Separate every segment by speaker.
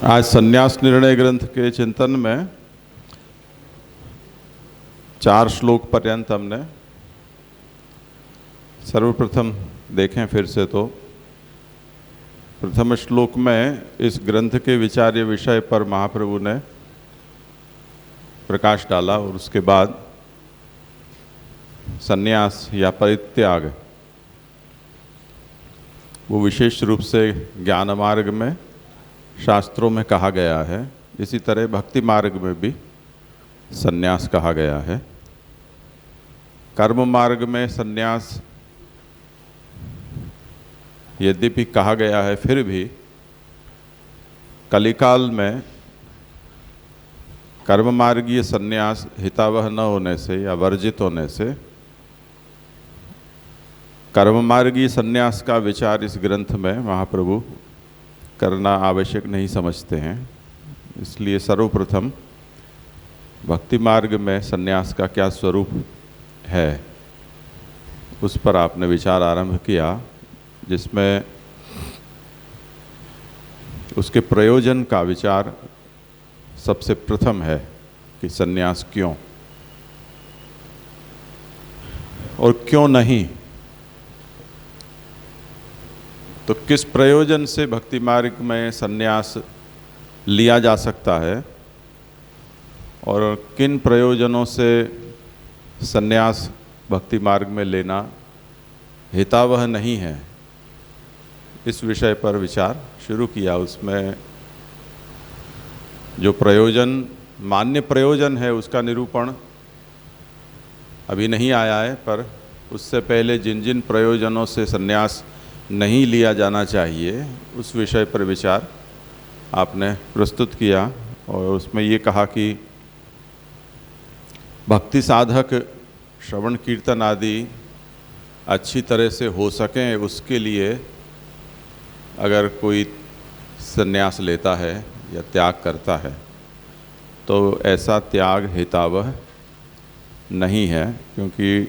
Speaker 1: आज संन्यास निर्णय ग्रंथ के चिंतन में 4 श्लोक पर्यंत हमने सर्वप्रथम देखें। फिर से तो प्रथम श्लोक में इस ग्रंथ के विचार्य विषय पर महाप्रभु ने प्रकाश डाला और उसके बाद संन्यास या परित्याग वो विशेष रूप से ज्ञान मार्ग में शास्त्रों में कहा गया है। इसी तरह भक्ति मार्ग में भी संन्यास कहा गया है। कर्म मार्ग में संन्यास यद्यपि कहा गया है, फिर भी कलिकाल में कर्म मार्गीय संन्यास हितावह न होने से या वर्जित होने से कर्म मार्गीय संन्यास का विचार इस ग्रंथ में महाप्रभु करना आवश्यक नहीं समझते हैं। इसलिए सर्वप्रथम भक्ति मार्ग में संन्यास का क्या स्वरूप है उस पर आपने विचार आरंभ किया, जिसमें उसके प्रयोजन का विचार सबसे प्रथम है कि संन्यास क्यों और क्यों नहीं। तो किस प्रयोजन से भक्ति मार्ग में संन्यास लिया जा सकता है और किन प्रयोजनों से संन्यास भक्ति मार्ग में लेना हितावह नहीं है, इस विषय पर विचार शुरू किया। उसमें जो प्रयोजन मान्य प्रयोजन है उसका निरूपण अभी नहीं आया है, पर उससे पहले जिन जिन प्रयोजनों से संन्यास नहीं लिया जाना चाहिए उस विषय पर विचार आपने प्रस्तुत किया। और उसमें ये कहा कि भक्ति साधक श्रवण कीर्तन आदि अच्छी तरह से हो सकें, उसके लिए अगर कोई संन्यास लेता है या त्याग करता है तो ऐसा त्याग हितावह नहीं है, क्योंकि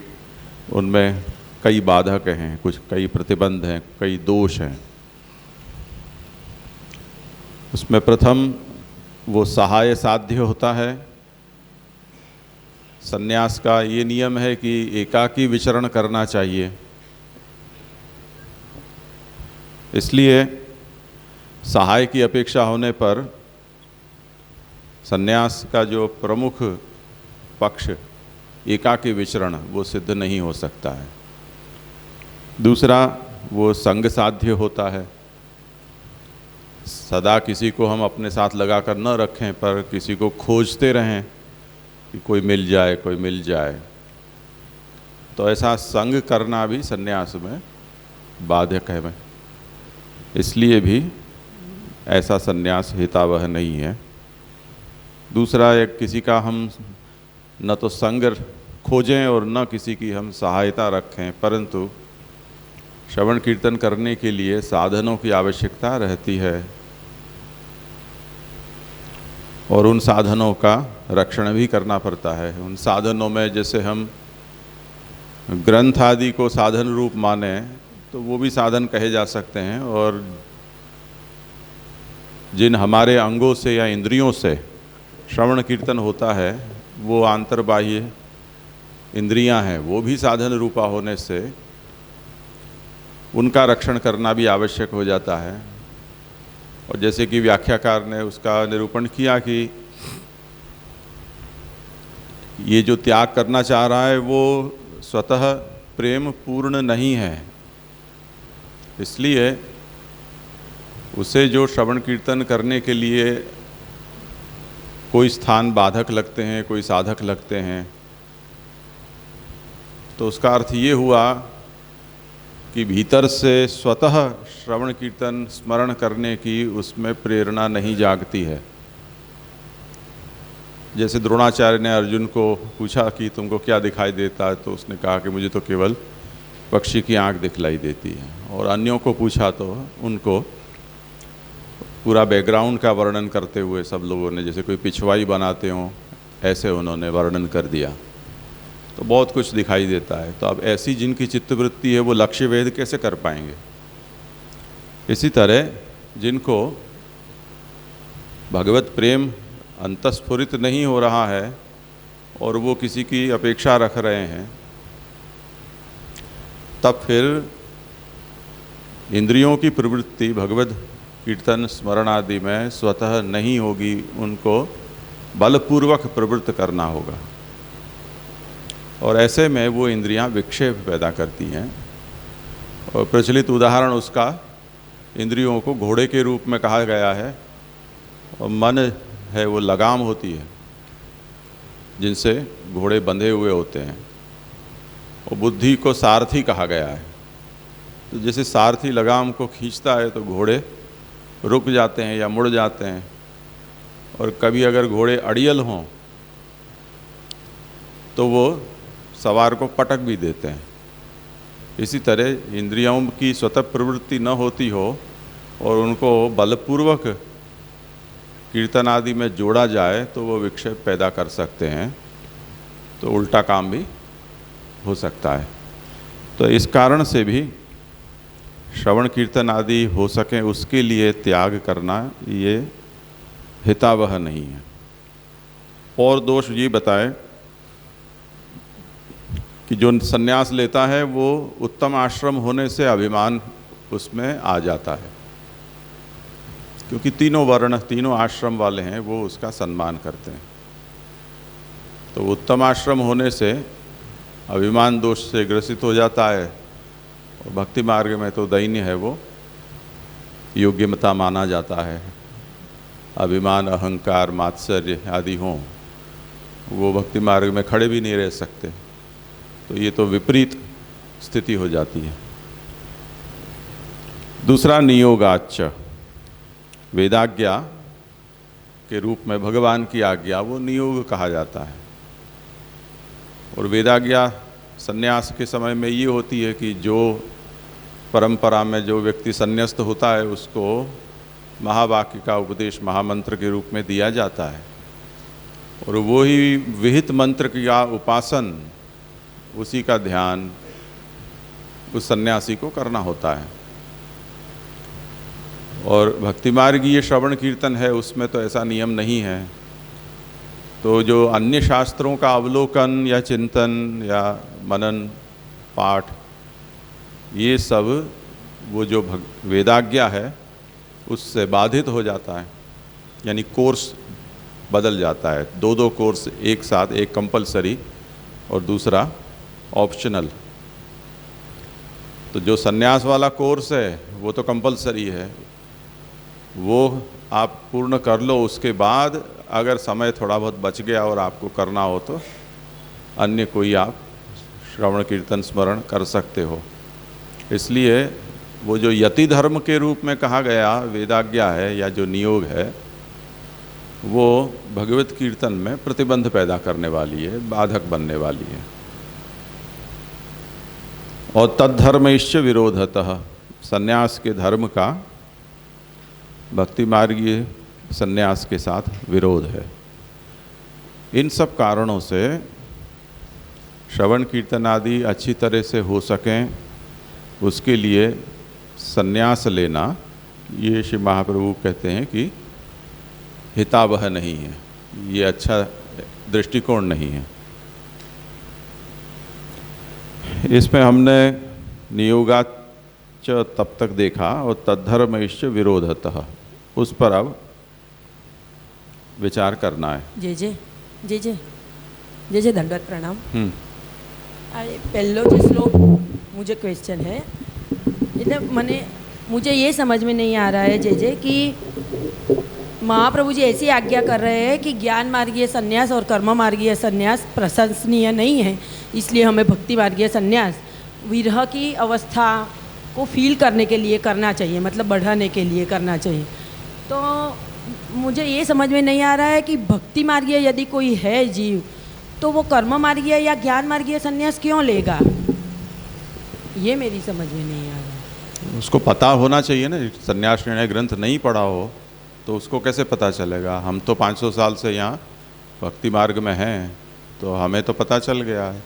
Speaker 1: उनमें कई बाधक हैं, कई प्रतिबंध हैं, कई दोष हैं। उसमें प्रथम वो सहाय साध्य होता है। संन्यास का ये नियम है कि एकाकी विचरण करना चाहिए। इसलिए सहाय की अपेक्षा होने पर संन्यास का जो प्रमुख पक्ष एकाकी विचरण वो सिद्ध नहीं हो सकता है। दूसरा वो संग साध्य होता है। सदा किसी को हम अपने साथ लगा कर न रखें, पर किसी को खोजते रहें कि कोई मिल जाए, कोई मिल जाए। तो ऐसा संग करना भी संन्यास में बाधक है। इसलिए भी ऐसा संन्यास हितावह नहीं है। दूसरा, एक किसी का हम न तो संग खोजें और न किसी की हम सहायता रखें, परंतु श्रवण कीर्तन करने के लिए साधनों की आवश्यकता रहती है और उन साधनों का रक्षण भी करना पड़ता है। उन साधनों में जैसे हम ग्रंथ आदि को साधन रूप माने तो वो भी साधन कहे जा सकते हैं, और जिन हमारे अंगों से या इंद्रियों से श्रवण कीर्तन होता है वो आंतरबाह्य इंद्रियां हैं, वो भी साधन रूपा होने से उनका रक्षण करना भी आवश्यक हो जाता है। और जैसे कि व्याख्याकार ने उसका निरूपण किया कि ये जो त्याग करना चाह रहा है वो स्वतः प्रेम पूर्ण नहीं है, इसलिए उसे जो श्रवण कीर्तन करने के लिए कोई स्थान बाधक लगते हैं, कोई साधक लगते हैं, तो उसका अर्थ ये हुआ कि भीतर से स्वतः श्रवण कीर्तन स्मरण करने की उसमें प्रेरणा नहीं जागती है। जैसे द्रोणाचार्य ने अर्जुन को पूछा कि तुमको क्या दिखाई देता है, तो उसने कहा कि मुझे तो केवल पक्षी की आंख दिखलाई देती है। और अन्यों को पूछा तो उनको पूरा बैकग्राउंड का वर्णन करते हुए सब लोगों ने, जैसे कोई पिछवाई बनाते हों ऐसे उन्होंने वर्णन कर दिया, तो बहुत कुछ दिखाई देता है। तो अब ऐसी जिनकी चित्तवृत्ति है वो लक्ष्य भेद कैसे कर पाएंगे। इसी तरह जिनको भगवत प्रेम अंतस्फुरित नहीं हो रहा है और वो किसी की अपेक्षा रख रहे हैं, तब फिर इंद्रियों की प्रवृत्ति भगवत कीर्तन स्मरण आदि में स्वतः नहीं होगी, उनको बलपूर्वक प्रवृत्त करना होगा। और ऐसे में वो इंद्रियां विक्षेप पैदा करती हैं। और प्रचलित उदाहरण उसका इंद्रियों को घोड़े के रूप में कहा गया है, और मन है वो लगाम होती है जिनसे घोड़े बंधे हुए होते हैं, और बुद्धि को सारथी कहा गया है। तो जैसे सारथी लगाम को खींचता है तो घोड़े रुक जाते हैं या मुड़ जाते हैं, और कभी अगर घोड़े अड़ियल हों तो वो सवार को पटक भी देते हैं। इसी तरह इंद्रियों की स्वतः प्रवृत्ति न होती हो और उनको बलपूर्वक कीर्तन आदि में जोड़ा जाए तो वो विक्षेप पैदा कर सकते हैं, तो उल्टा काम भी हो सकता है। तो इस कारण से भी श्रवण कीर्तन आदि हो सके उसके लिए त्याग करना ये हितावह नहीं है। और दोष ये बताए कि जो सन्यास लेता है वो उत्तम आश्रम होने से अभिमान उसमें आ जाता है, क्योंकि तीनों वर्ण तीनों आश्रम वाले हैं वो उसका सम्मान करते हैं। तो उत्तम आश्रम होने से अभिमान दोष से ग्रसित हो जाता है, और भक्ति मार्ग में तो दैन्य है वो योग्यमता माना जाता है। अभिमान अहंकार मात्सर्य आदि हों वो भक्ति मार्ग में खड़े भी नहीं रह सकते, तो ये तो विपरीत स्थिति हो जाती है। दूसरा नियोगाच, वेदाज्ञा के रूप में भगवान की आज्ञा वो नियोग कहा जाता है। और वेदाज्ञा सन्यास के समय में ये होती है कि जो परंपरा में जो व्यक्ति संन्यास्त होता है उसको महावाक्य का उपदेश महामंत्र के रूप में दिया जाता है, और वो ही विहित मंत्र का उपासन उसी का ध्यान उस सन्यासी को करना होता है। और भक्ति मार्गीय श्रवण कीर्तन है उसमें तो ऐसा नियम नहीं है। तो जो अन्य शास्त्रों का अवलोकन या चिंतन या मनन पाठ ये सब वो जो वेदाज्ञा है उससे बाधित हो जाता है, यानी कोर्स बदल जाता है। दो कोर्स एक साथ, एक कंपलसरी और दूसरा ऑप्शनल। तो जो सन्यास वाला कोर्स है वो तो कंपलसरी है, वो आप पूर्ण कर लो, उसके बाद अगर समय थोड़ा बहुत बच गया और आपको करना हो तो अन्य कोई आप श्रवण कीर्तन स्मरण कर सकते हो। इसलिए वो जो यति धर्म के रूप में कहा गया वेदाज्ञा है या जो नियोग है वो भगवत कीर्तन में प्रतिबंध पैदा करने वाली है, बाधक बनने वाली है। और तद्धर्मैश्च विरोधतः, सन्यास के धर्म का भक्ति मार्गीय सन्यास के साथ विरोध है। इन सब कारणों से श्रवण कीर्तन आदि अच्छी तरह से हो सकें उसके लिए सन्यास लेना ये श्री महाप्रभु कहते हैं कि हितावह नहीं है, ये अच्छा दृष्टिकोण नहीं है। इसमें हमने नियोगाच तब तक देखा और तद्धर्मैश्च विरोधतः, उस पर अब विचार करना है।
Speaker 2: जय जय जय जय जय जय दंडवत प्रणाम। पहलो जो श्लोक मुझे क्वेश्चन है, मतलब मुझे ये समझ में नहीं आ रहा है जय जय कि महाप्रभु जी ऐसी आज्ञा कर रहे हैं कि ज्ञान मार्गीय संन्यास और कर्म मार्गीय संन्यास प्रशंसनीय नहीं है, इसलिए हमें भक्ति मार्गीय संन्यास विरह की अवस्था को फील करने के लिए करना चाहिए, मतलब बढ़ाने के लिए करना चाहिए। तो मुझे ये समझ में नहीं आ रहा है कि भक्ति मार्गीय यदि कोई है जीव तो वो कर्म मार्गीय या ज्ञान मार्गीय संन्यास क्यों लेगा, ये मेरी समझ में नहीं आ रहा।
Speaker 1: उसको पता होना चाहिए ना, संन्यास निर्णय ग्रंथ नहीं पढ़ा हो तो उसको कैसे पता चलेगा। हम तो 500 साल से यहाँ भक्ति मार्ग में हैं तो हमें तो पता चल गया है।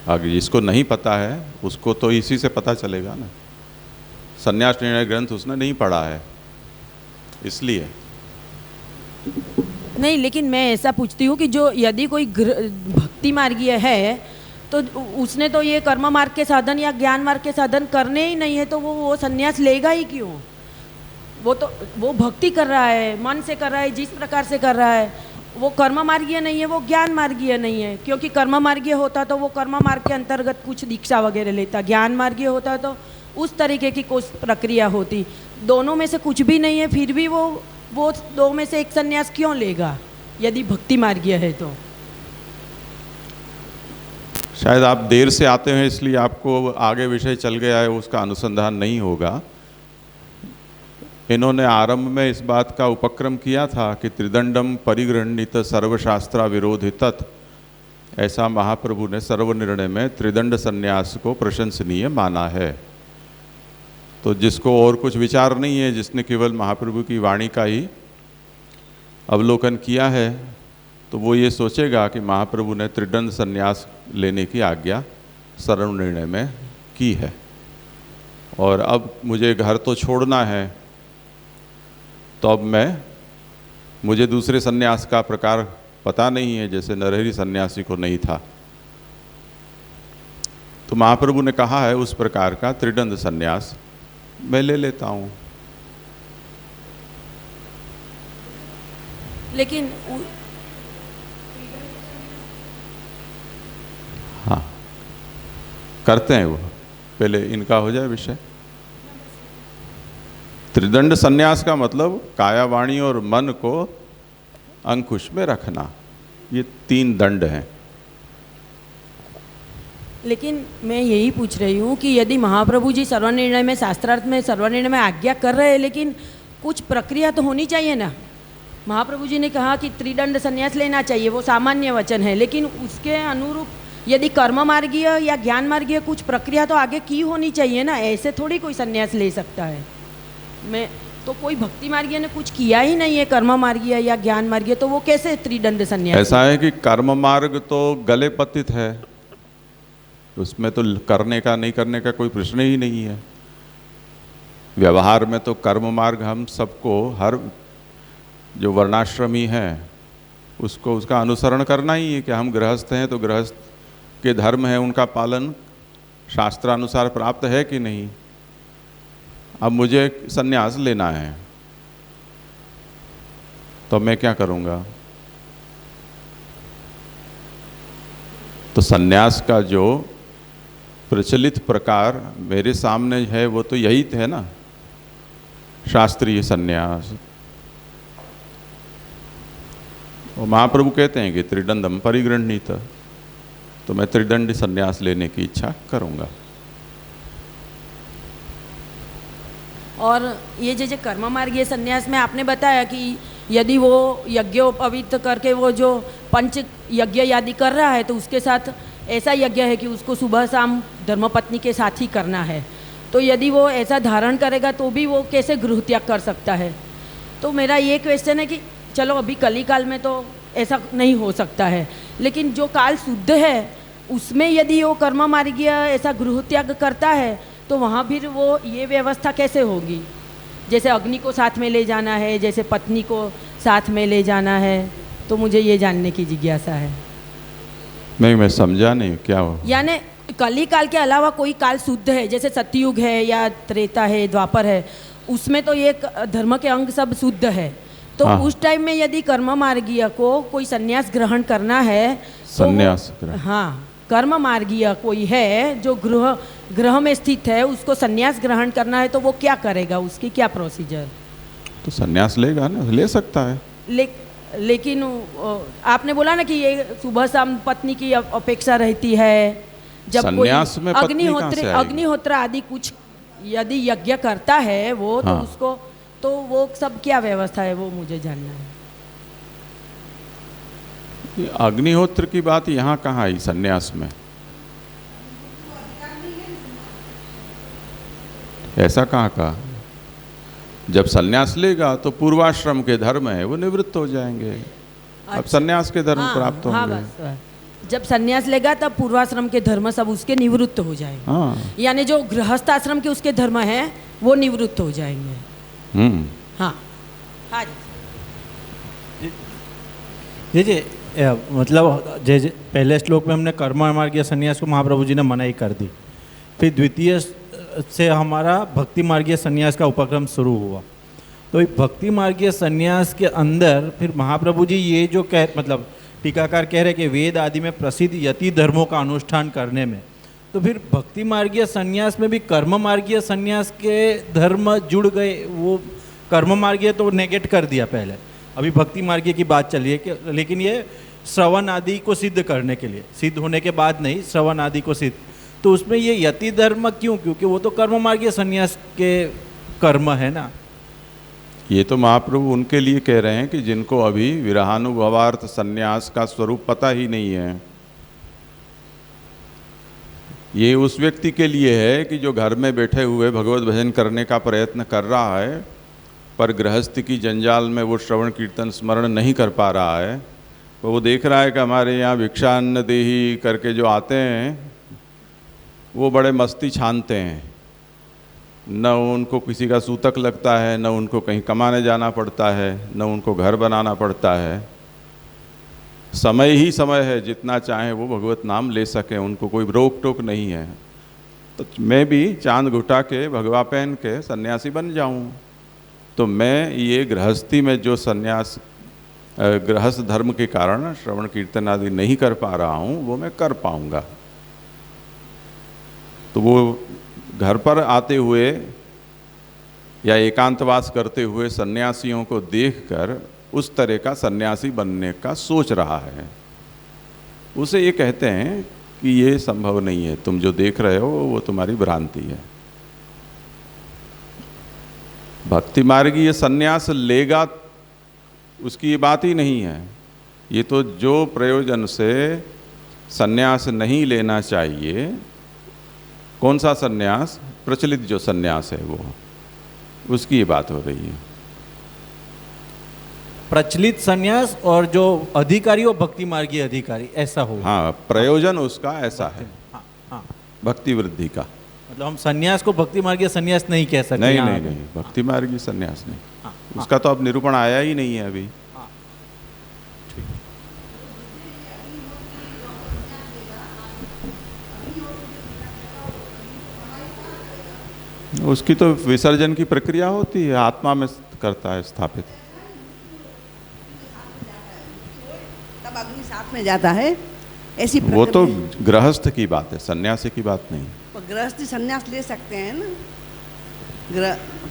Speaker 1: अगर जिसको नहीं पता है उसको तो इसी से पता चलेगा ना। संन्यास निर्णय ग्रंथ उसने नहीं पढ़ा है, इसलिए
Speaker 2: नहीं, लेकिन मैं ऐसा पूछती हूँ कि जो यदि कोई भक्ति मार्गीय है तो उसने तो ये कर्म मार्ग के साधन या ज्ञान मार्ग के साधन करने ही नहीं है, तो वो सन्यास लेगा ही क्यों? वो भक्ति कर रहा है, मन से कर रहा है, जिस प्रकार से कर रहा है, वो कर्म मार्गीय नहीं है, वो ज्ञान मार्गीय नहीं है। क्योंकि कर्म मार्गीय होता तो वो कर्म मार्ग के अंतर्गत कुछ दीक्षा वगैरह लेता, ज्ञान मार्गीय होता तो उस तरीके की कुछ प्रक्रिया होती। दोनों में से कुछ भी नहीं है, फिर भी वो दो में से एक सन्यास क्यों लेगा यदि भक्ति मार्गीय है तो?
Speaker 1: शायद आप देर से आते हैं इसलिए आपको आगे विषय चल गया है, उसका अनुसंधान नहीं होगा। इन्होंने आरंभ में इस बात का उपक्रम किया था कि त्रिदंडम परिगृह्णीत सर्वशास्त्रा विरोधितत्, ऐसा महाप्रभु ने सर्वनिर्णय में त्रिदंड संन्यास को प्रशंसनीय माना है। तो जिसको और कुछ विचार नहीं है, जिसने केवल महाप्रभु की वाणी का ही अवलोकन किया है, तो वो ये सोचेगा कि महाप्रभु ने त्रिदंड संन्यास लेने की आज्ञा सर्वनिर्णय में की है और अब मुझे घर तो छोड़ना है, तो अब मुझे दूसरे सन्यास का प्रकार पता नहीं है, जैसे नरहरि सन्यासी को नहीं था। तो महाप्रभु ने कहा है उस प्रकार का त्रिदंड सन्यास मैं ले लेता हूँ।
Speaker 2: लेकिन
Speaker 1: हाँ, करते हैं वो, पहले इनका हो जाए विषय। त्रिदंड संन्यास का मतलब काया, वाणी और मन को अंकुश में रखना, ये 3 दंड हैं।
Speaker 2: लेकिन मैं यही पूछ रही हूँ कि यदि महाप्रभु जी सर्वनिर्णय में, शास्त्रार्थ में सर्वनिर्णय में आज्ञा कर रहे हैं, लेकिन कुछ प्रक्रिया तो होनी चाहिए ना। महाप्रभु जी ने कहा कि त्रिदंड संन्यास लेना चाहिए, वो सामान्य वचन है, लेकिन उसके अनुरूप यदि कर्म मार्गीय या ज्ञान मार्गीय कुछ प्रक्रिया तो आगे की होनी चाहिए ना। ऐसे थोड़ी कोई संन्यास ले सकता है। मैं तो कोई भक्ति मार्गीय ने कुछ किया ही नहीं है, कर्म मार्गीय या ज्ञान मार्गीय, तो वो कैसे त्रिदंड संन्यास?
Speaker 1: ऐसा है कि कर्म मार्ग तो गले पतित है, उसमें तो करने का नहीं करने का कोई प्रश्न ही नहीं है। व्यवहार में तो कर्म मार्ग हम सबको, हर जो वर्णाश्रमी है उसको उसका अनुसरण करना ही है। कि हम गृहस्थ हैं तो गृहस्थ के धर्म है, उनका पालन शास्त्रानुसार प्राप्त है कि नहीं। अब मुझे सन्यास लेना है तो मैं क्या करूँगा? तो सन्यास का जो प्रचलित प्रकार मेरे सामने है वो तो यही है ना, शास्त्रीय सन्यास। और महाप्रभु कहते हैं कि त्रिदंडम परिगृह्णीत, तो मैं त्रिदंड सन्यास लेने की इच्छा करूँगा।
Speaker 2: और ये जैसे कर्म मार्गीय संन्यास में आपने बताया कि यदि वो यज्ञोपवीत करके वो जो पंच यज्ञ आदि कर रहा है तो उसके साथ ऐसा यज्ञ है कि उसको सुबह शाम धर्मपत्नी के साथ ही करना है, तो यदि वो ऐसा धारण करेगा तो भी वो कैसे गृह त्याग कर सकता है? तो मेरा ये क्वेश्चन है कि चलो अभी कली काल में तो ऐसा नहीं हो सकता है, लेकिन जो काल शुद्ध है उसमें यदि वो कर्म मार्गीय ऐसा गृह त्याग करता है तो वहाँ फिर वो ये व्यवस्था कैसे होगी? जैसे अग्नि को साथ में ले जाना है, जैसे पत्नी को साथ में ले जाना है, तो मुझे ये जानने की जिज्ञासा है।
Speaker 1: नहीं, मैं समझा नहीं क्या हो।
Speaker 2: यानी कली काल के अलावा कोई काल शुद्ध है, जैसे सतयुग है या त्रेता है, द्वापर है, उसमें तो ये धर्म के अंग सब शुद्ध है, तो
Speaker 1: हाँ।
Speaker 2: उस टाइम में यदि कर्म मार्गीय को कोई संन्यास ग्रहण करना है,
Speaker 1: संन्यास
Speaker 2: हाँ, कर्म मार्गीय कोई है जो ग्रह में स्थित है, उसको संन्यास ग्रहण करना है, तो वो क्या करेगा? उसकी क्या प्रोसीजर?
Speaker 1: तो संन्यास लेगा ना, ले सकता है।
Speaker 2: लेकिन आपने बोला ना कि ये सुबह शाम पत्नी की अपेक्षा रहती है। जब
Speaker 1: संन्यास में पत्नी कहाँ से आएगी?
Speaker 2: अग्निहोत्र आदि कुछ यदि यज्ञ करता है वो, तो
Speaker 1: हाँ।
Speaker 2: उसको तो वो सब क्या व्यवस्था है वो मुझे जानना है।
Speaker 1: ये अग्निहोत्र की बात यहाँ कहाँ आई संन्यास में? ऐसा कहाँ कहा? जब संन्यास लेगा तो पूर्वाश्रम के धर्म है वो निवृत्त हो जाएंगे। अब संन्यास के धर्म प्राप्त होंगे।
Speaker 2: बस जब संन्यास लेगा तब पूर्वाश्रम के धर्म सब उसके निवृत्त हो जाएंगे।
Speaker 1: हाँ।
Speaker 2: यानी जो गृहस्थ आश्रम के उसके धर्म है वो निवृत्त हो जाएंगे। हाँ, हाँ जी
Speaker 3: जी मतलब जैसे पहले श्लोक में हमने कर्म मार्ग या संन्यास को महाप्रभु जी ने मनाही कर दी, फिर द्वितीय से हमारा भक्ति मार्गीय संन्यास का उपक्रम शुरू हुआ। तो भक्ति मार्गीय संन्यास के अंदर फिर महाप्रभु जी ये जो मतलब टीकाकार कह रहे कि वेद आदि में प्रसिद्ध यति धर्मों का अनुष्ठान करने में, तो फिर भक्ति मार्गीय संन्यास में भी कर्म मार्गीय संन्यास के धर्म जुड़ गए। वो कर्म मार्गीय तो नेगेट कर दिया पहले, अभी भक्ति मार्गीय की बात चली है कि लेकिन ये श्रवण आदि को सिद्ध करने के लिए, सिद्ध होने के बाद नहीं, श्रवण आदि को सिद्ध, तो उसमें ये यति धर्म क्यों? क्योंकि वो तो कर्म मार्गीय संन्यास के कर्म है ना।
Speaker 1: ये तो महाप्रभु उनके लिए कह रहे हैं कि जिनको अभी विरहानुभवार्थ संन्यास का स्वरूप पता ही नहीं है। ये उस व्यक्ति के लिए है कि जो घर में बैठे हुए भगवत भजन करने का प्रयत्न कर रहा है, पर गृहस्थी की जंजाल में वो श्रवण कीर्तन स्मरण नहीं कर पा रहा है। तो वो देख रहा है कि हमारे यहाँ भिक्षान्न देही करके जो आते हैं वो बड़े मस्ती छानते हैं, न उनको किसी का सूतक लगता है, न उनको कहीं कमाने जाना पड़ता है, न उनको घर बनाना पड़ता है। समय ही समय है, जितना चाहे वो भगवत नाम ले सकें, उनको कोई रोक टोक नहीं है। तो मैं भी चांद घुटा के भगवा पहन के सन्यासी बन जाऊं, तो मैं ये गृहस्थी में जो सन्यास गृहस्थ धर्म के कारण श्रवण कीर्तन आदि नहीं कर पा रहा हूँ, वो मैं कर पाऊँगा। तो वो घर पर आते हुए या एकांतवास करते हुए सन्यासियों को देखकर उस तरह का सन्यासी बनने का सोच रहा है। उसे ये कहते हैं कि ये संभव नहीं है, तुम जो देख रहे हो वो तुम्हारी भ्रांति है। भक्ति मार्गी ये सन्यास लेगा उसकी ये बात ही नहीं है। ये तो जो प्रयोजन से सन्यास नहीं लेना चाहिए, कौन सा सन्यास, प्रचलित जो सन्यास है वो, उसकी ये बात हो रही है।
Speaker 3: प्रचलित सन्यास और जो अधिकारी हो भक्ति मार्गीय अधिकारी, ऐसा हो।
Speaker 1: हाँ, प्रयोजन उसका ऐसा है।
Speaker 3: हाँ, हाँ।
Speaker 1: भक्ति वृद्धि का।
Speaker 3: मतलब हम सन्यास को भक्ति मार्गीय सन्यास नहीं कह सकते।
Speaker 1: नहीं नहीं नहीं, भक्ति मार्गी सन्यास नहीं।
Speaker 3: हाँ,
Speaker 1: उसका तो अब निरूपण आया ही नहीं है अभी।
Speaker 3: हाँ।
Speaker 1: उसकी तो विसर्जन की प्रक्रिया होती है, आत्मा में करता है स्थापित।
Speaker 4: तब अग्नि साथ में जाता है, ऐसी
Speaker 1: वो तो गृहस्थ की बात है, सन्यासी की बात नहीं।
Speaker 4: गृहस्थी सन्यास ले सकते हैं ना,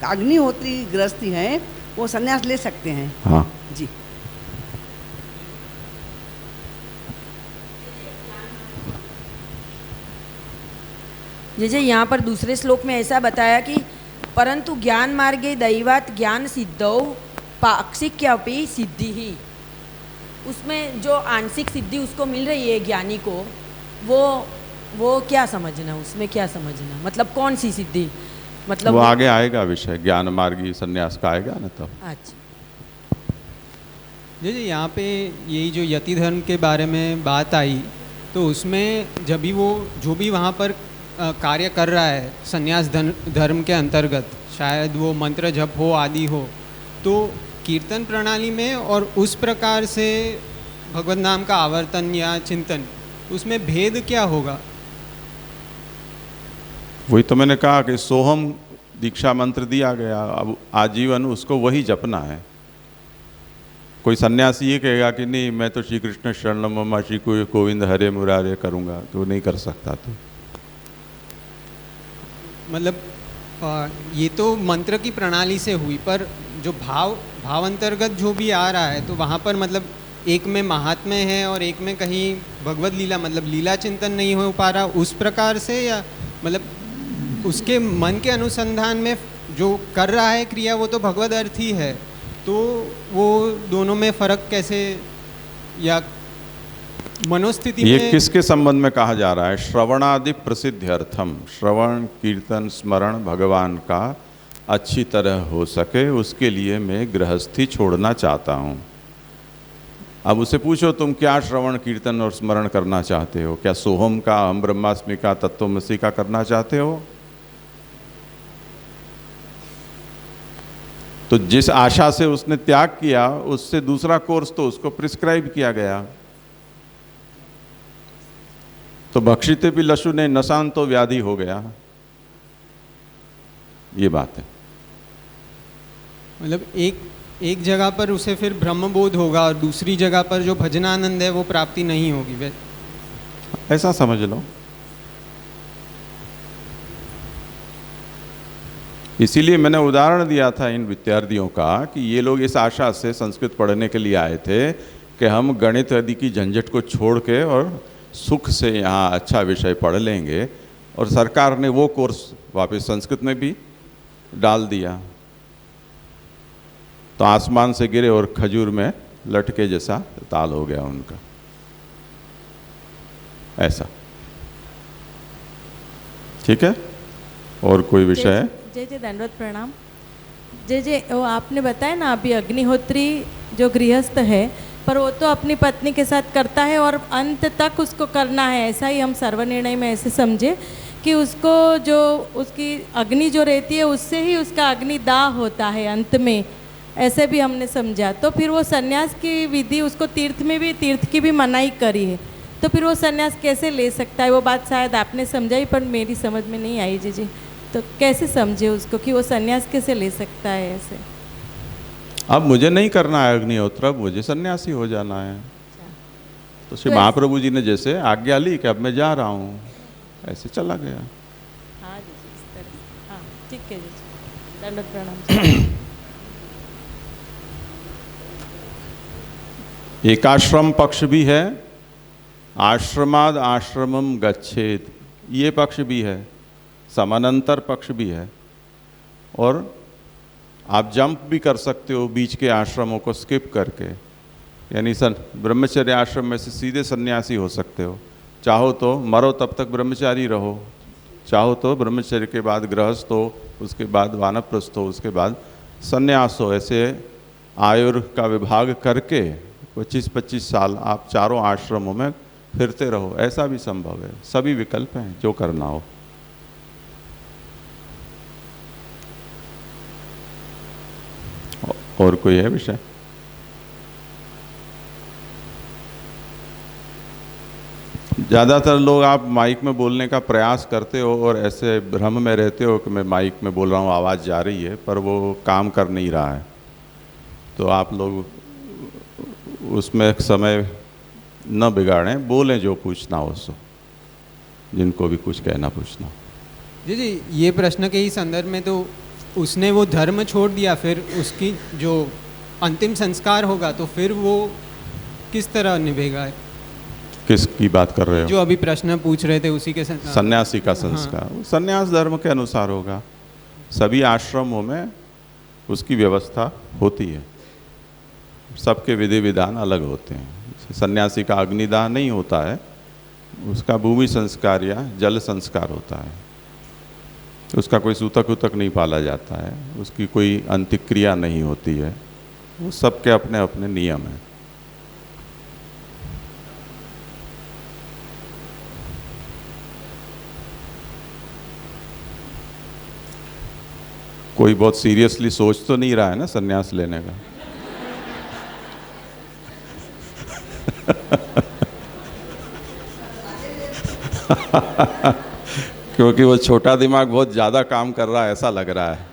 Speaker 4: अग्निहोत्री गृहस्थी है, वो सन्यास ले सकते हैं।
Speaker 1: हाँ
Speaker 4: जी।
Speaker 2: जैसे यहाँ पर दूसरे श्लोक में ऐसा बताया कि परंतु ज्ञान मार्गे दैवात ज्ञान सिद्धौ पाक्षिक्यापि सिद्धि ही, उसमें जो आंशिक सिद्धि उसको मिल रही है ज्ञानी को, वो क्या समझना, उसमें क्या समझना, मतलब कौन सी सिद्धि, मतलब
Speaker 1: वो आगे आएगा विषय, ज्ञान मार्गी संन्यास का आएगा ना तब।
Speaker 2: अच्छा
Speaker 5: जी यहाँ पे यही जो यति धर्म के बारे में बात आई, तो उसमें जब भी वो जो भी वहाँ पर कार्य कर रहा है संन्यास धर्म के अंतर्गत, शायद वो मंत्र जप हो आदि हो, तो कीर्तन प्रणाली में और उस प्रकार से भगवत नाम का आवर्तन या चिंतन, उसमें भेद क्या होगा?
Speaker 1: वही तो मैंने कहा कि सोहम दीक्षा मंत्र दिया गया, अब आजीवन उसको वही जपना है। कोई सन्यासी ये कहेगा कि नहीं मैं तो श्री कृष्ण शरणम मम श्री गोविंद हरे मुरारे करूँगा, तो वो नहीं कर सकता। तो
Speaker 5: मतलब ये तो मंत्र की प्रणाली से हुई, पर जो भाव अंतर्गत जो भी आ रहा है, तो वहाँ पर मतलब एक में महात्म्य है और एक में कहीं भगवत लीला, मतलब लीला चिंतन नहीं हो पा रहा उस प्रकार से, या मतलब उसके मन के अनुसंधान में जो कर रहा है क्रिया वो तो भगवत अर्थ ही है, तो वो दोनों में फर्क कैसे, या मनोस्थिति
Speaker 1: ये
Speaker 5: में
Speaker 1: किसके संबंध में कहा जा रहा है? श्रवणादि प्रसिद्ध्यर्थम, श्रवण कीर्तन स्मरण भगवान का अच्छी तरह हो सके उसके लिए मैं गृहस्थी छोड़ना चाहता हूँ। अब उसे पूछो तुम क्या श्रवण कीर्तन और स्मरण करना चाहते हो? क्या सोहम का, अहम ब्रह्मास्मि का, तत्वमसि का करना चाहते हो? तो जिस आशा से उसने त्याग किया, उससे दूसरा कोर्स तो उसको प्रिस्क्राइब किया गया। तो भक्षिते भी लशु ने नशान तो व्याधि हो गया। ये बात है।
Speaker 5: मतलब एक जगह पर उसे फिर ब्रह्मबोध होगा और दूसरी जगह पर जो भजनानंद है वो प्राप्ति नहीं होगी,
Speaker 1: ऐसा समझ लो। इसीलिए मैंने उदाहरण दिया था इन विद्यार्थियों का कि ये लोग इस आशा से संस्कृत पढ़ने के लिए आए थे कि हम गणित आदि की झंझट को छोड़ के और सुख से यहाँ अच्छा विषय पढ़ लेंगे, और सरकार ने वो कोर्स वापस संस्कृत में भी डाल दिया। तो आसमान से गिरे और खजूर में लटके जैसा ताल हो गया उनका। ऐसा ठीक है। और कोई विषय है?
Speaker 2: जय जय दंडवत प्रणाम। जय जय, वो आपने बताया ना अभी अग्निहोत्री जो गृहस्थ है, पर वो तो अपनी पत्नी के साथ करता है और अंत तक उसको करना है, ऐसा ही हम सर्वनिर्णय में ऐसे समझे कि उसको जो उसकी अग्नि जो रहती है उससे ही उसका अग्निदाह होता है अंत में, ऐसे भी हमने समझा। तो फिर वो सन्यास की विधि उसको तीर्थ में भी, तीर्थ की भी मनाही करी है, तो फिर वो सन्यास कैसे ले सकता है? वो बात शायद आपने समझाई पर मेरी समझ में नहीं आई। जी तो कैसे समझे उसको कि वो सन्यास कैसे ले सकता है ऐसे?
Speaker 1: अब मुझे नहीं करना है अग्निहोत्र, अब मुझे सन्यासी हो जाना है। तो श्री महाप्रभु जी ने जैसे आज्ञा ली कि अब मैं जा रहा हूँ, ऐसे चला गया।
Speaker 2: हाँ जी, इस तरह। हाँ ठीक है जी, दंडवत प्रणाम।
Speaker 1: एकाश्रम पक्ष भी है, आश्रमाद आश्रमम गच्छेत, ये पक्ष भी है, समानांतर पक्ष भी है। और आप जंप भी कर सकते हो बीच के आश्रमों को स्किप करके, यानी ब्रह्मचर्य आश्रम में से सीधे सन्यासी हो सकते हो। चाहो तो मरो तब तक ब्रह्मचारी रहो, चाहो तो ब्रह्मचर्य के बाद गृहस्थ हो, उसके बाद वानप्रस्थ हो, उसके बाद सन्यास हो। ऐसे आयुर का विभाग करके 25-25 साल आप चारों आश्रमों में फिरते रहो, ऐसा भी संभव है। सभी विकल्प हैं, जो करना हो। और कोई है विषय? ज़्यादातर लोग आप माइक में बोलने का प्रयास करते हो और ऐसे भ्रम में रहते हो कि मैं माइक में बोल रहा हूँ, आवाज़ जा रही है, पर वो काम कर नहीं रहा है। तो आप लोग उसमें एक समय न बिगाड़ें, बोलें जो पूछना हो सो, जिनको भी कुछ कहना पूछना।
Speaker 5: जी, ये प्रश्न के ही संदर्भ में तो उसने वो धर्म छोड़ दिया, फिर उसकी जो अंतिम संस्कार होगा तो फिर वो किस तरह निभेगा?
Speaker 1: किसकी बात कर रहे हो?
Speaker 5: जो अभी प्रश्न पूछ रहे थे उसी के
Speaker 1: सन्यासी का संस्कार। हाँ। सन्यास धर्म के अनुसार होगा। सभी आश्रमों में उसकी व्यवस्था होती है, सबके विधि विधान अलग होते हैं। सन्यासी का अग्निदाह नहीं होता है, उसका भूमि संस्कार या जल संस्कार होता है। उसका कोई सूतक उतक नहीं पाला जाता है, उसकी कोई अंत्यक्रिया नहीं होती है। वो सबके अपने अपने नियम हैं। कोई बहुत सीरियसली सोच तो नहीं रहा है ना सन्यास लेने का? क्योंकि वो छोटा दिमाग बहुत ज़्यादा काम कर रहा है ऐसा लग रहा है।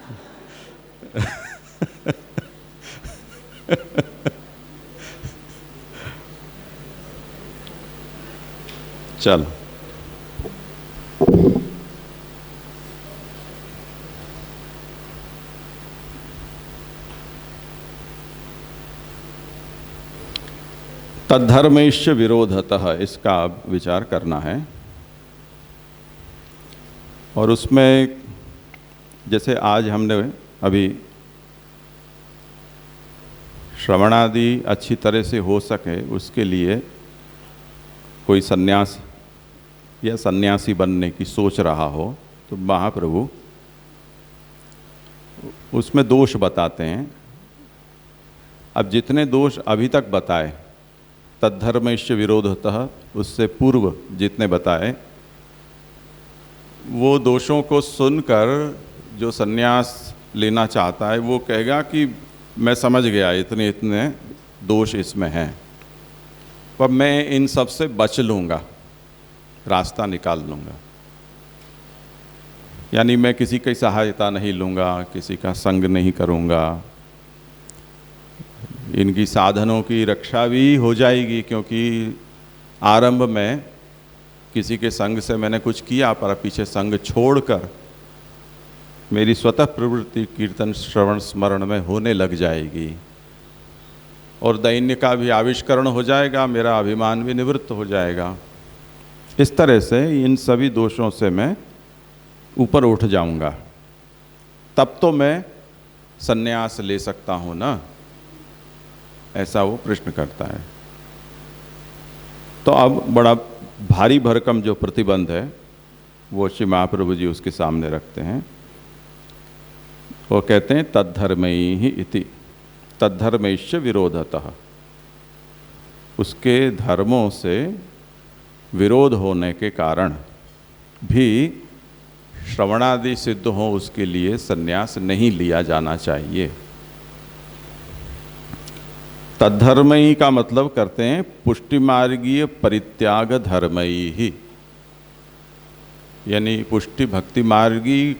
Speaker 1: चलो, तद्धर्मेश्च विरोधतः, इसका विचार करना है। और उसमें जैसे आज हमने अभी श्रवणादि अच्छी तरह से हो सके उसके लिए कोई सन्यास या सन्यासी बनने की सोच रहा हो तो महाप्रभु उसमें दोष बताते हैं। अब जितने दोष अभी तक बताए तद्धर्मेश्च विरोधतः, उससे पूर्व जितने बताए, वो दोषों को सुनकर जो सन्यास लेना चाहता है वो कहेगा कि मैं समझ गया इतने इतने दोष इसमें हैं, पर मैं इन सब से बच लूँगा, रास्ता निकाल लूँगा। यानी मैं किसी की सहायता नहीं लूँगा, किसी का संग नहीं करूँगा, इनकी साधनों की रक्षा भी हो जाएगी, क्योंकि आरंभ में किसी के संग से मैंने कुछ किया पर पीछे संग छोड़कर मेरी स्वतः प्रवृत्ति कीर्तन श्रवण स्मरण में होने लग जाएगी और दैन्य का भी आविष्करण हो जाएगा, मेरा अभिमान भी निवृत्त हो जाएगा। इस तरह से इन सभी दोषों से मैं ऊपर उठ जाऊंगा, तब तो मैं सन्यास ले सकता हूँ ना, ऐसा वो प्रश्न करता है। तो अब बड़ा भारी भरकम जो प्रतिबंध है वो श्री महाप्रभु जी उसके सामने रखते हैं। वो कहते हैं तद्धर्मैः ही इति, तद्धर्मैश्च विरोधतः, उसके धर्मों से विरोध होने के कारण भी श्रवणादि सिद्ध हो उसके लिए सन्यास नहीं लिया जाना चाहिए। तद्धर्मैः का मतलब करते हैं पुष्टिमार्गीय परित्याग धर्मैः, यानी पुष्टि भक्ति मार्गी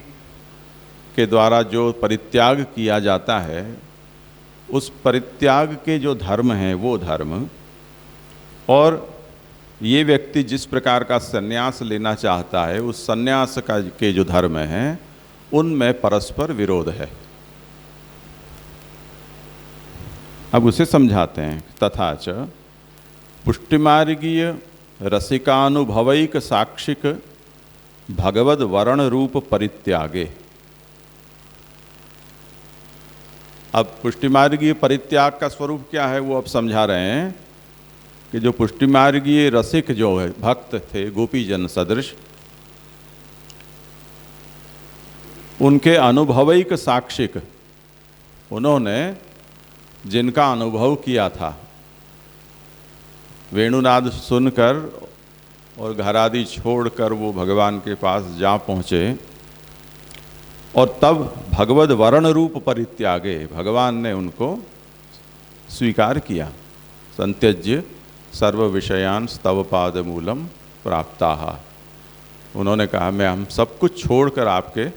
Speaker 1: के द्वारा जो परित्याग किया जाता है उस परित्याग के जो धर्म हैं वो धर्म, और ये व्यक्ति जिस प्रकार का सन्यास लेना चाहता है उस सन्यास का के जो धर्म हैं उनमें परस्पर विरोध है। अब उसे समझाते हैं। तथा च पुष्टिमार्गीय रसिकानुभवैक साक्षिक भगवद वर्ण रूप परित्यागे। अब पुष्टिमार्गीय परित्याग का स्वरूप क्या है वो अब समझा रहे हैं कि जो पुष्टिमार्गीय रसिक जो है भक्त थे गोपीजन सदृश, उनके अनुभवैक साक्षिक, उन्होंने जिनका अनुभव किया था, वेणुनाद सुनकर और घर आदि छोड़कर वो भगवान के पास जा पहुँचे और तब भगवद वर्ण रूप परित्यागे, भगवान ने उनको स्वीकार किया। संत्यज्य सर्व विषयान स्तव पाद मूलम प्राप्ताः, उन्होंने कहा मैं हम सब कुछ छोड़कर आपके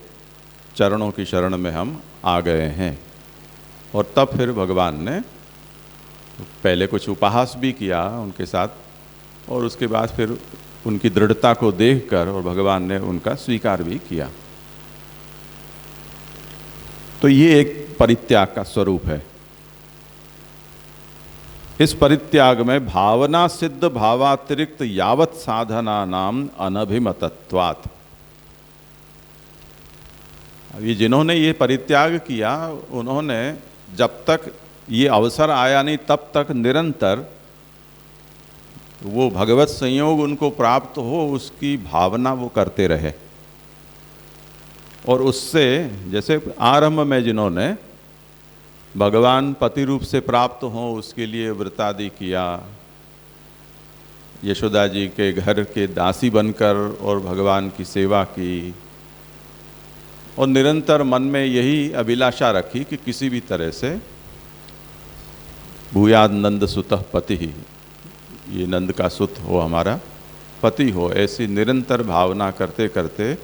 Speaker 1: चरणों की शरण में हम आ गए हैं। और तब फिर भगवान ने पहले कुछ उपहास भी किया उनके साथ और उसके बाद फिर उनकी दृढ़ता को देखकर और भगवान ने उनका स्वीकार भी किया। तो ये एक परित्याग का स्वरूप है। इस परित्याग में भावना सिद्ध भावातिरिक्त यावत साधना नाम अनभिमतत्वात्। अभी जिन्होंने ये परित्याग किया उन्होंने जब तक ये अवसर आया नहीं तब तक निरंतर वो भगवत संयोग उनको प्राप्त हो उसकी भावना वो करते रहे। और उससे जैसे आरंभ में जिन्होंने भगवान पति रूप से प्राप्त हो उसके लिए व्रतादि किया, यशोदा जी के घर के दासी बनकर और भगवान की सेवा की और निरंतर मन में यही अभिलाषा रखी कि किसी भी तरह से भूयाद नंद सुतः पति ही, ये नंद का सुत हो हमारा पति हो, ऐसी निरंतर भावना करते करते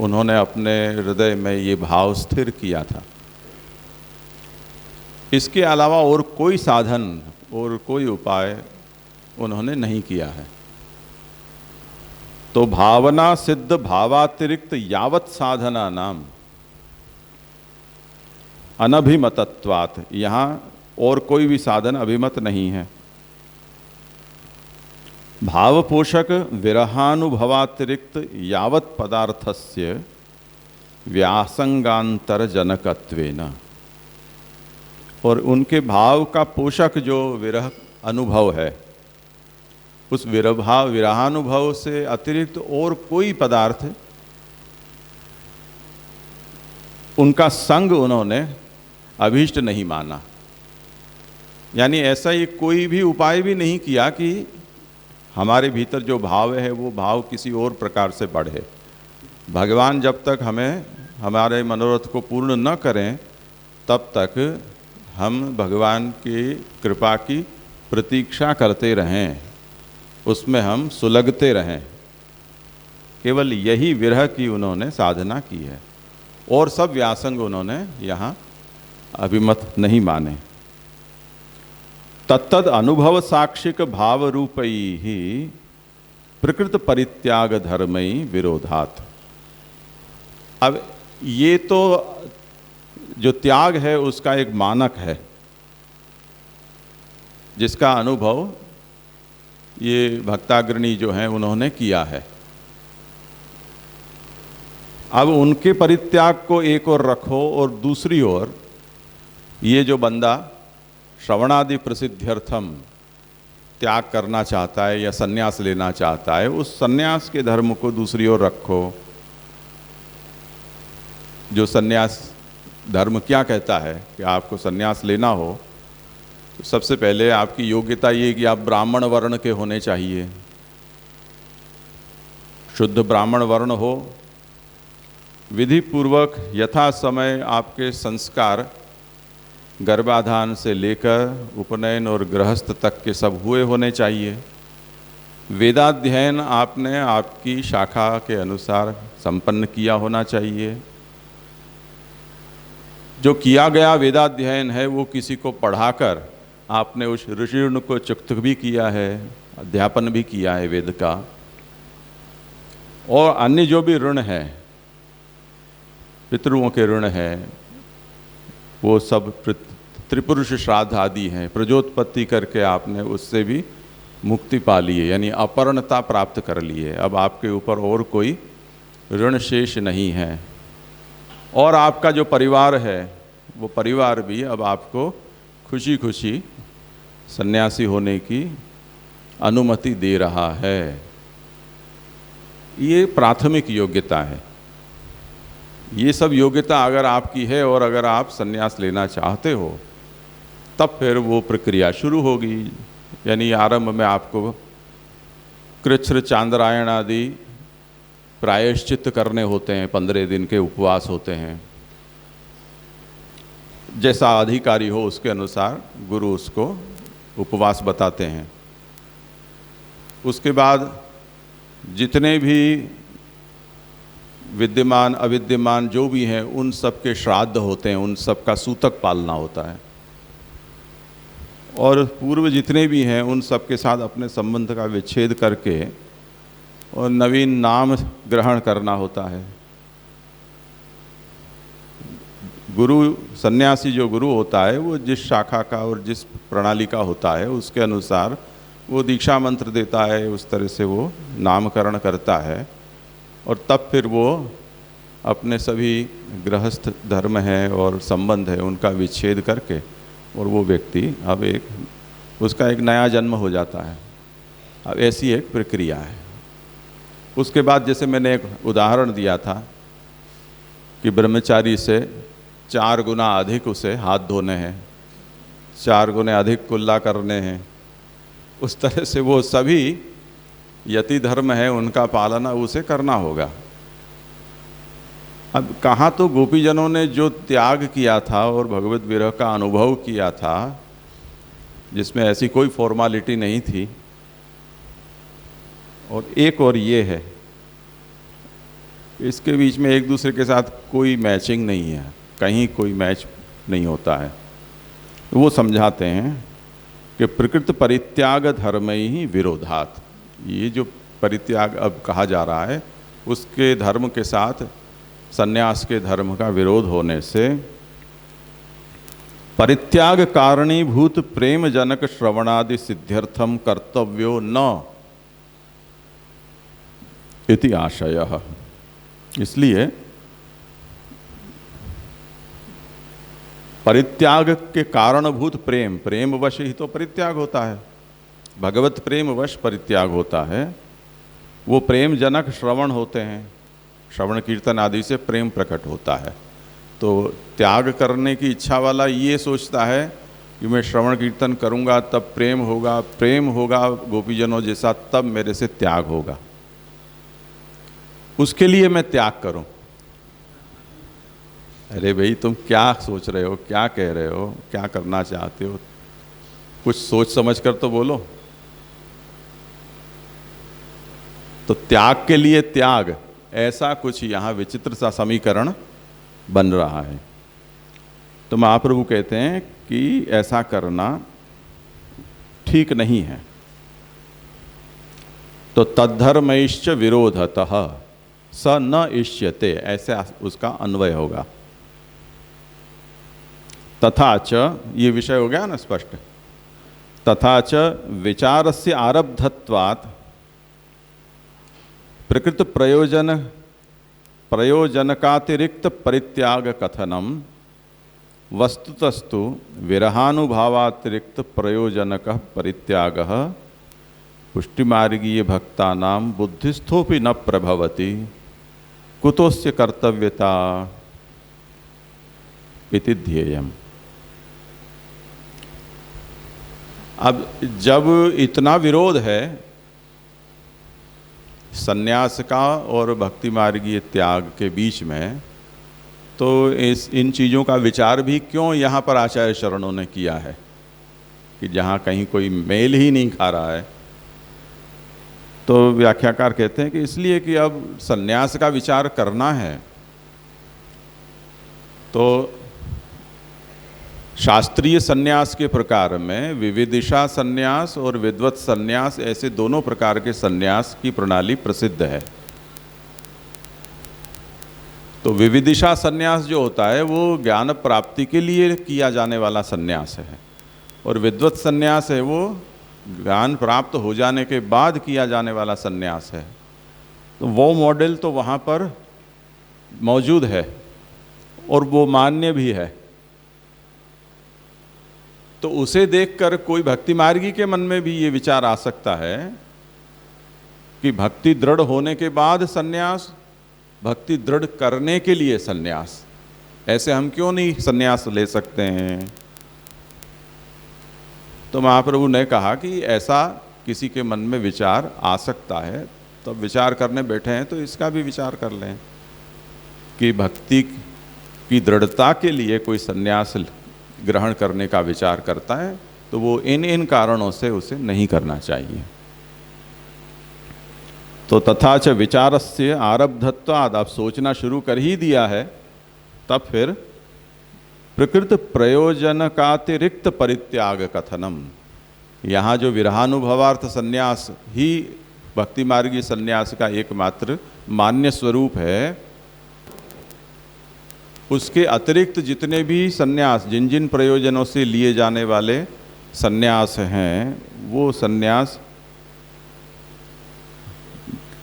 Speaker 1: उन्होंने अपने हृदय में ये भाव स्थिर किया था। इसके अलावा और कोई साधन और कोई उपाय उन्होंने नहीं किया है। तो भावना सिद्ध भावातिरिक्त यावत साधना नाम अनभिमतत्वात्, यहाँ और कोई भी साधन अभिमत नहीं है। भाव पोषक विरहानुभवातिरिक्त यावत पदार्थस्य व्यासंगांतर जनकत्वेन, और उनके भाव का पोषक जो विरह अनुभव है उस विरहानुभव से अतिरिक्त और कोई पदार्थ उनका संग उन्होंने अभीष्ट नहीं माना। यानी ऐसा ही कोई भी उपाय भी नहीं किया कि हमारे भीतर जो भाव है वो भाव किसी और प्रकार से बढ़े। भगवान जब तक हमें हमारे मनोरथ को पूर्ण न करें तब तक हम भगवान की कृपा की प्रतीक्षा करते रहें, उसमें हम सुलगते रहें। केवल यही विरह की उन्होंने साधना की है और सब व्यासंग उन्होंने यहाँ अभिमत नहीं माने। तत्तद अनुभव साक्षिक भाव रूपई ही प्रकृत परित्याग धर्मई विरोधात। अब ये तो जो त्याग है उसका एक मानक है जिसका अनुभव ये भक्ताग्रणी जो हैं उन्होंने किया है। अब उनके परित्याग को एक ओर रखो और दूसरी ओर ये जो बंदा श्रवणादि प्रसिद्ध्यर्थम त्याग करना चाहता है या सन्यास लेना चाहता है, उस सन्यास के धर्म को दूसरी ओर रखो। जो सन्यास धर्म क्या कहता है कि आपको सन्यास लेना हो तो सबसे पहले आपकी योग्यता ये कि आप ब्राह्मण वर्ण के होने चाहिए, शुद्ध ब्राह्मण वर्ण हो, विधि पूर्वक यथा समय आपके संस्कार गर्भाधान से लेकर उपनयन और गृहस्थ तक के सब हुए होने चाहिए। वेदाध्ययन आपने आपकी शाखा के अनुसार संपन्न किया होना चाहिए। जो किया गया वेदाध्ययन है वो किसी को पढ़ाकर आपने उस ऋषि को चुक्त भी किया है, अध्यापन भी किया है वेद का। और अन्य जो भी ऋण है, पितरुओं के ऋण है, वो सब त्रिपुरुष श्राद्ध आदि हैं, प्रजोत्पत्ति करके आपने उससे भी मुक्ति पा ली है, यानी अपरणता प्राप्त कर ली है। अब आपके ऊपर और कोई ऋण शेष नहीं है। और आपका जो परिवार है वो परिवार भी अब आपको खुशी खुशी सन्यासी होने की अनुमति दे रहा है। ये प्राथमिक योग्यता है। ये सब योग्यता अगर आपकी है और अगर आप सन्यास लेना चाहते हो तब फिर वो प्रक्रिया शुरू होगी। यानी आरंभ में आपको कृच्छ्र चांद्रायण आदि प्रायश्चित करने होते हैं, 15 दिन के उपवास होते हैं। जैसा अधिकारी हो उसके अनुसार गुरु उसको उपवास बताते हैं। उसके बाद जितने भी विद्यमान अविद्यमान जो भी हैं उन सब के श्राद्ध होते हैं, उन सब का सूतक पालना होता है। और पूर्व जितने भी हैं उन सब के साथ अपने संबंध का विच्छेद करके और नवीन नाम ग्रहण करना होता है। गुरु सन्यासी जो गुरु होता है वो जिस शाखा का और जिस प्रणाली का होता है उसके अनुसार वो दीक्षा मंत्र देता है, उस तरह से वो नामकरण करता है। और तब फिर वो अपने सभी गृहस्थ धर्म है और संबंध है उनका विच्छेद करके और वो व्यक्ति अब उसका एक नया जन्म हो जाता है। अब ऐसी एक प्रक्रिया है। उसके बाद जैसे मैंने एक उदाहरण दिया था कि ब्रह्मचारी से 4 गुना अधिक उसे हाथ धोने हैं, 4 गुने अधिक कुल्ला करने हैं, उस तरह से वो सभी यति धर्म है उनका पालन उसे करना होगा। अब कहाँ तो गोपीजनों ने जो त्याग किया था और भगवत विरह का अनुभव किया था जिसमें ऐसी कोई फॉर्मालिटी नहीं थी, और एक और ये है इसके बीच में एक दूसरे के साथ कोई मैचिंग नहीं है, कहीं कोई मैच नहीं होता है। वो समझाते हैं कि प्रकृत परित्याग धर्म ही विरोधात। ये जो परित्याग अब कहा जा रहा है उसके धर्म के साथ सन्यास के धर्म का विरोध होने से परित्याग कारणीभूत प्रेम जनक श्रवणादि सिद्ध्यर्थम कर्तव्यो न इति आशयः। इसलिए परित्याग के कारणभूत प्रेम वश ही तो परित्याग होता है, भगवत प्रेम वश परित्याग होता है। वो प्रेम जनक श्रवण होते हैं, श्रवण कीर्तन आदि से प्रेम प्रकट होता है। तो त्याग करने की इच्छा वाला ये सोचता है कि मैं श्रवण कीर्तन करूँगा तब प्रेम होगा गोपीजनों जैसा, तब मेरे से त्याग होगा, उसके लिए मैं त्याग करूं। अरे भाई तुम क्या सोच रहे हो, क्या कह रहे हो, क्या करना चाहते हो, कुछ सोच समझ कर तो बोलो। तो त्याग के लिए त्याग, ऐसा कुछ यहाँ विचित्र सा समीकरण बन रहा है। तो महाप्रभु कहते हैं कि ऐसा करना ठीक नहीं है। तो तद्धर्मैश्च विरोधतः स न इष्यते, ऐसे उसका अन्वय होगा। तथा च, ये विषय हो गया ना स्पष्ट। तथा च विचारस्य आरब्धत्वात् प्रकृत प्रयोजनकातिरिक्त परित्याग कथनम वस्तुतस्तु विरहानुभावातिरिक्त प्रयोजनक परित्यागः पुष्टिमार्गीय भक्तानां बुद्धिस्थोपि न प्रभवति, कुतोस्य कर्तव्यता इति ध्येयम्। अब जब इतना विरोध है सन्यास का और भक्ति मार्गीय त्याग के बीच में, तो इन चीज़ों का विचार भी क्यों यहाँ पर आचार्य शरणों ने किया है कि जहाँ कहीं कोई मेल ही नहीं खा रहा है। तो व्याख्याकार कहते हैं कि इसलिए कि अब सन्यास का विचार करना है तो शास्त्रीय सन्यास के प्रकार में विविदिशा सन्यास और विद्वत सन्यास, ऐसे दोनों प्रकार के सन्यास की प्रणाली प्रसिद्ध है। तो विविदिशा सन्यास जो होता है वो ज्ञान प्राप्ति के लिए किया जाने वाला सन्यास है, और विद्वत सन्यास है वो ज्ञान प्राप्त हो जाने के बाद किया जाने वाला सन्यास है। तो वो मॉडल तो वहाँ पर मौजूद है और वो मान्य भी है। तो उसे देखकर कोई भक्ति मार्गी के मन में भी ये विचार आ सकता है कि भक्ति दृढ़ होने के बाद सन्यास, भक्ति दृढ़ करने के लिए सन्यास, ऐसे हम क्यों नहीं सन्यास ले सकते हैं। तो महाप्रभु ने कहा कि ऐसा किसी के मन में विचार आ सकता है, तो विचार करने बैठे हैं तो इसका भी विचार कर लें कि भक्ति की दृढ़ता के लिए कोई सन्यास ग्रहण करने का विचार करता है तो वो इन कारणों से उसे नहीं करना चाहिए। तो तथा च विचारस्य आरब्धत्वाद, आप सोचना शुरू कर ही दिया है, तब फिर प्रकृत प्रयोजनकातिरिक्त परित्याग कथनम, यहाँ जो विरहानुभवार्थ सन्यास ही भक्ति मार्गी सन्यास का एकमात्र मान्य स्वरूप है, उसके अतिरिक्त जितने भी सन्यास जिन जिन प्रयोजनों से लिए जाने वाले सन्यास हैं, वो सन्यास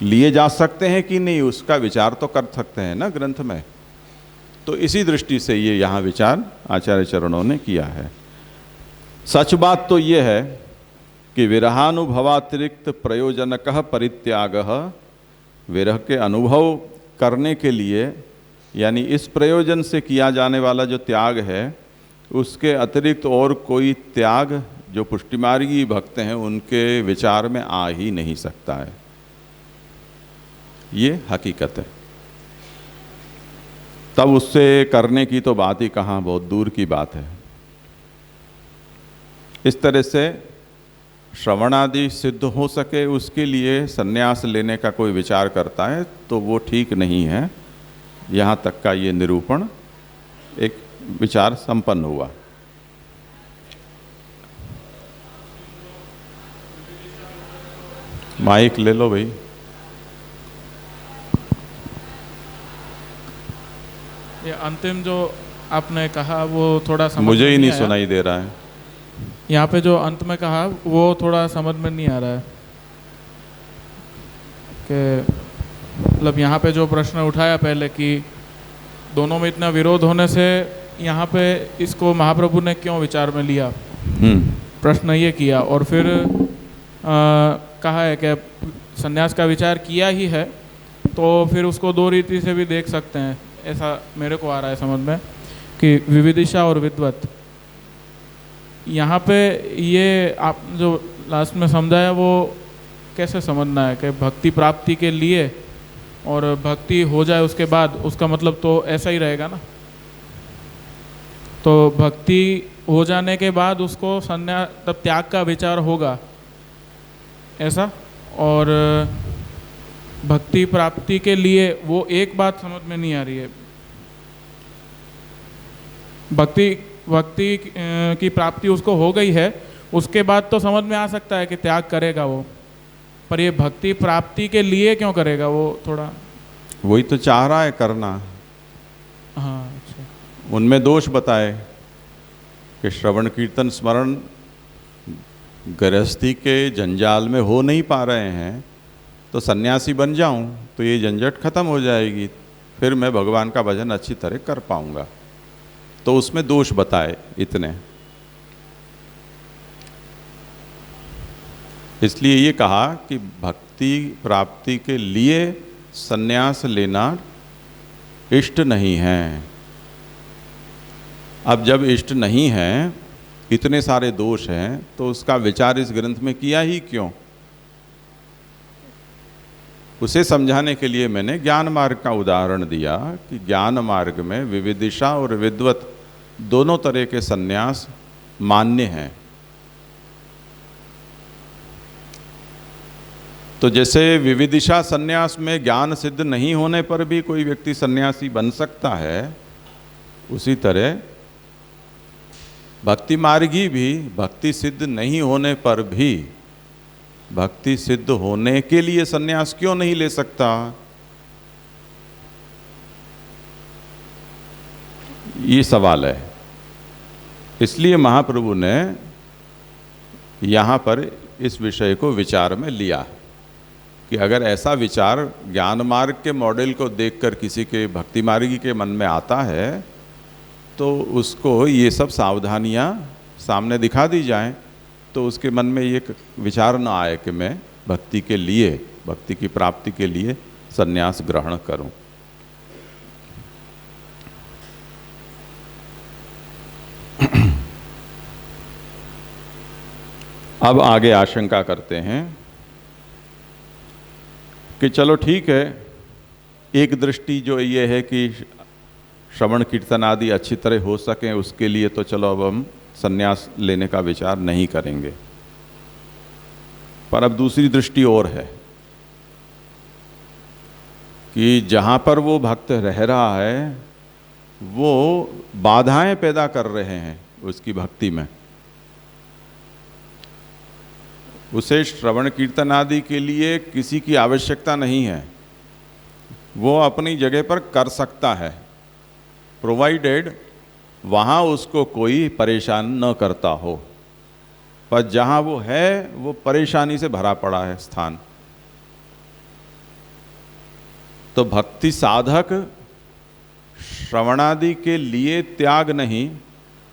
Speaker 1: लिए जा सकते हैं कि नहीं, उसका विचार तो कर सकते हैं ना ग्रंथ में। तो इसी दृष्टि से ये यहाँ विचार आचार्य चरणों ने किया है। सच बात तो ये है कि विरहानुभवातिरिक्त प्रयोजनकः परित्यागः, विरह के अनुभव करने के लिए, यानी इस प्रयोजन से किया जाने वाला जो त्याग है, उसके अतिरिक्त और कोई त्याग जो पुष्टिमार्गी भक्त हैं उनके विचार में आ ही नहीं सकता है। ये हकीकत है। तब उससे करने की तो बात ही कहाँ, बहुत दूर की बात है। इस तरह से श्रवण आदि सिद्ध हो सके उसके लिए सन्यास लेने का कोई विचार करता है तो वो ठीक नहीं है। यहाँ तक का ये निरूपण एक विचार संपन्न हुआ। माइक ले लो भाई।
Speaker 6: ये अंतिम जो आपने कहा वो थोड़ा समझ
Speaker 1: मुझे ही नहीं
Speaker 6: आया।
Speaker 1: सुनाई दे रहा है।
Speaker 6: यहाँ पे जो अंत में कहा वो थोड़ा समझ में नहीं आ रहा है कि मतलब यहाँ पे जो प्रश्न उठाया पहले कि दोनों में इतना विरोध होने से यहाँ पे इसको महाप्रभु ने क्यों विचार में लिया, प्रश्न ये किया। और फिर कहा है कि सन्यास का विचार किया ही है तो फिर उसको दो रीति से भी देख सकते हैं, ऐसा मेरे को आ रहा है समझ में कि विविदिशा और विद्वत। यहाँ पे ये आप जो लास्ट में समझाया वो कैसे समझना है कि भक्ति प्राप्ति के लिए और भक्ति हो जाए उसके बाद, उसका मतलब तो ऐसा ही रहेगा ना तो भक्ति हो जाने के बाद उसको संन्यास तब त्याग का विचार होगा ऐसा। और भक्ति प्राप्ति के लिए वो एक बात समझ में नहीं आ रही है, भक्ति की प्राप्ति उसको हो गई है, उसके बाद तो समझ में आ सकता है कि त्याग करेगा वो, पर ये भक्ति प्राप्ति के लिए क्यों करेगा वो थोड़ा।
Speaker 1: वही तो चाह रहा है करना।
Speaker 6: हाँ अच्छा।
Speaker 1: उनमें दोष बताए कि श्रवण कीर्तन स्मरण गृहस्थी के जंजाल में हो नहीं पा रहे हैं, तो सन्यासी बन जाऊं तो ये झंझट खत्म हो जाएगी, फिर मैं भगवान का भजन अच्छी तरह कर पाऊंगा। तो उसमें दोष बताए इतने। इसलिए ये कहा कि भक्ति प्राप्ति के लिए सन्यास लेना इष्ट नहीं है। अब जब इष्ट नहीं है, इतने सारे दोष हैं, तो उसका विचार इस ग्रंथ में किया ही क्यों? उसे समझाने के लिए मैंने ज्ञान मार्ग का उदाहरण दिया कि ज्ञान मार्ग में विविदिशा और विद्वत दोनों तरह के सन्यास मान्य हैं। तो जैसे विविदिशा सन्यास में ज्ञान सिद्ध नहीं होने पर भी कोई व्यक्ति सन्यासी बन सकता है, उसी तरह भक्ति मार्गी भी भक्ति सिद्ध नहीं होने पर भी भक्ति सिद्ध होने के लिए सन्यास क्यों नहीं ले सकता? ये सवाल है। इसलिए महाप्रभु ने यहाँ पर इस विषय को विचार में लिया कि अगर ऐसा विचार ज्ञान मार्ग के मॉडल को देखकर किसी के भक्ति मार्गी के मन में आता है, तो उसको ये सब सावधानियाँ सामने दिखा दी जाएं, तो उसके मन में ये विचार न आए कि मैं भक्ति के लिए, भक्ति की प्राप्ति के लिए सन्यास ग्रहण करूं। अब आगे आशंका करते हैं कि चलो ठीक है, एक दृष्टि जो ये है कि श्रवण कीर्तन आदि अच्छी तरह हो सकें, उसके लिए तो चलो अब हम सन्यास लेने का विचार नहीं करेंगे। पर अब दूसरी दृष्टि और है कि जहाँ पर वो भक्त रह रहा है, वो बाधाएं पैदा कर रहे हैं उसकी भक्ति में। उसे श्रवण कीर्तन आदि के लिए किसी की आवश्यकता नहीं है, वो अपनी जगह पर कर सकता है, प्रोवाइडेड वहाँ उसको कोई परेशान न करता हो। पर जहाँ वो है, वो परेशानी से भरा पड़ा है स्थान। तो भक्ति साधक श्रवणादि के लिए त्याग नहीं,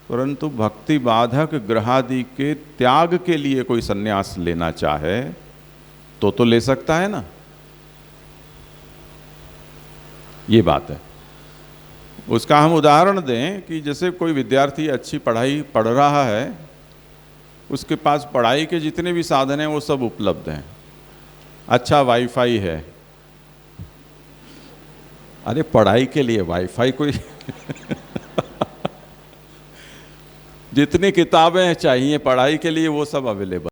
Speaker 1: परंतु भक्ति बाधक ग्रहादि के त्याग के लिए कोई सन्यास लेना चाहे तो ले सकता है ना। ये बात है। उसका हम उदाहरण दें कि जैसे कोई विद्यार्थी अच्छी पढ़ाई पढ़ रहा है, उसके पास पढ़ाई के जितने भी साधन हैं वो सब उपलब्ध हैं, अच्छा वाईफाई है। अरे पढ़ाई के लिए वाईफाई कोई जितनी किताबें चाहिए पढ़ाई के लिए वो सब अवेलेबल।